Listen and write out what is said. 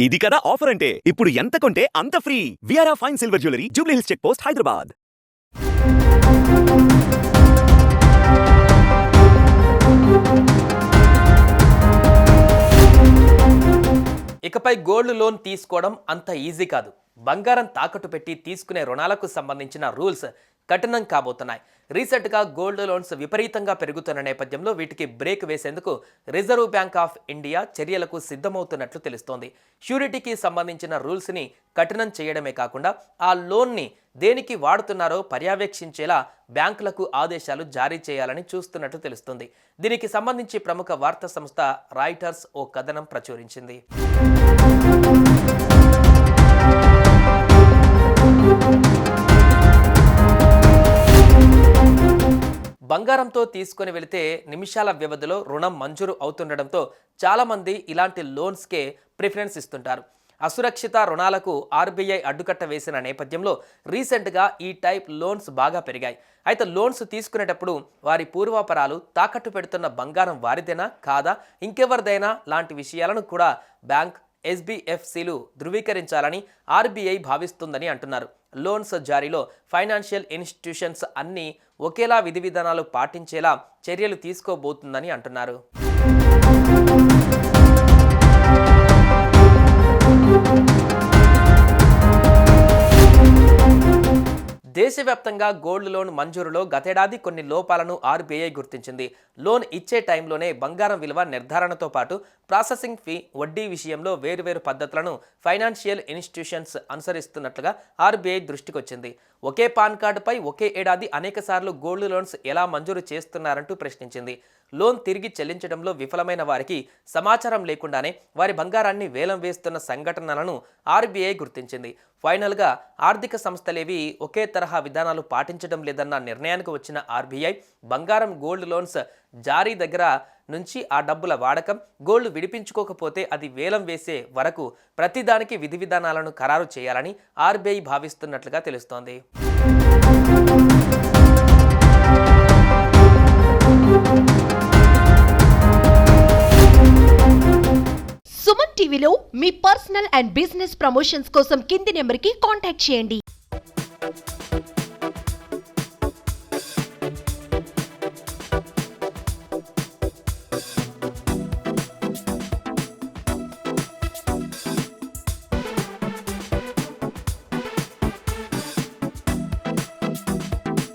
ఇది కదా ఆఫర్ అంటే ఇప్పుడు ఎంత కొంటే అంత ఫ్రీ. విఆర్ఆ fine silver jewellery, Jubilee Hills check post, Hyderabad. ఇకపై గోల్డ్ లోన్ తీసుకోవడం అంత ఈజీ కాదు. బంగారం తాకట్టు పెట్టి తీసుకునే రుణాలకు సంబంధించిన రూల్స్ కఠినం కాబోతున్నాయి. రీసెంట్గా గోల్డ్ లోన్స్ విపరీతంగా పెరుగుతున్న నేపథ్యంలో వీటికి బ్రేక్ వేసేందుకు రిజర్వ్ బ్యాంక్ ఆఫ్ ఇండియా చర్యలకు సిద్ధమవుతున్నట్లు తెలుస్తోంది. ష్యూరిటీకి సంబంధించిన రూల్స్ని కఠినం చేయడమే కాకుండా ఆ లోన్ని దేనికి వాడుతున్నారో పర్యవేక్షించేలా బ్యాంకులకు ఆదేశాలు జారీ చేయాలని చూస్తున్నట్లు తెలుస్తుంది. దీనికి సంబంధించి ప్రముఖ వార్తా సంస్థ రాయిటర్స్ ఓ కథనం ప్రచురించింది. బంగారంతో తీసుకొని వెళితే నిమిషాల వ్యవధిలో రుణం మంజూరు అవుతుండడంతో చాలామంది ఇలాంటి లోన్స్కే ప్రిఫరెన్స్ ఇస్తుంటారు. అసురక్షిత రుణాలకు ఆర్బీఐ అడ్డుకట్ట వేసిన నేపథ్యంలో రీసెంట్గా ఈ టైప్ లోన్స్ బాగా పెరిగాయి. అయితే లోన్స్ తీసుకునేటప్పుడు వారి పూర్వాపరాలు, తాకట్టు పెడుతున్న బంగారం వారిదేనా కాదా, ఇంకెవరిదైనా లాంటి విషయాలను కూడా బ్యాంక్, ఎస్బీఎఫ్సీలు ధృవీకరించాలని ఆర్బీఐ భావిస్తుందని అంటున్నారు. లోన్స్ జారీలో ఫైనాన్షియల్ ఇన్స్టిట్యూషన్స్ అన్నీ ఒకేలా విధి విధానాలు పాటించేలా చర్యలు తీసుకోబోతుందని అంటున్నారు. దేశవ్యాప్తంగా గోల్డ్ లోన్ మంజూరులో గతేడాది కొన్ని లోపాలను ఆర్బీఐ గుర్తించింది. లోన్ ఇచ్చే టైంలోనే బంగారం విలువ నిర్ధారణతో పాటు ప్రాసెసింగ్ ఫీ, వడ్డీ విషయంలో వేరువేరు పద్ధతులను ఫైనాన్షియల్ ఇన్స్టిట్యూషన్స్ అనుసరిస్తున్నట్లుగా ఆర్బీఐ దృష్టికొచ్చింది. ఒకే పాన్ కార్డుపై ఒకే ఏడాది అనేకసార్లు గోల్డ్ లోన్స్ ఎలా మంజూరు చేస్తున్నారంటూ ప్రశ్నించింది. లోన్ తిరిగి చెల్లించడంలో విఫలమైన వారికి సమాచారం లేకుండానే వారి బంగారాన్ని వేలం వేస్తున్న సంఘటనలను ఆర్బీఐ గుర్తించింది. ఫైనల్గా ఆర్థిక సంస్థలేవి ఒకే తరహా విధానాలు పాటించడం లేదన్న నిర్ణయానికి వచ్చిన ఆర్బీఐ బంగారం, గోల్డ్ లోన్స్ జారీ దగ్గర నుంచి ఆ డబ్బుల వాడకం, గోల్డ్ విడిపించుకోకపోతే అది వేలం వేసే వరకు ప్రతిదానికి విధి విధానాలను ఖరారు చేయాలని ఆర్బీఐ భావిస్తున్నట్లుగా తెలుస్తోంది. సుమన్ టీవీలో మీ పర్సనల్ అండ్ బిజినెస్ ప్రమోషన్స్ కోసం కింది నెంబర్కి కాంటాక్ట్ చేయండి.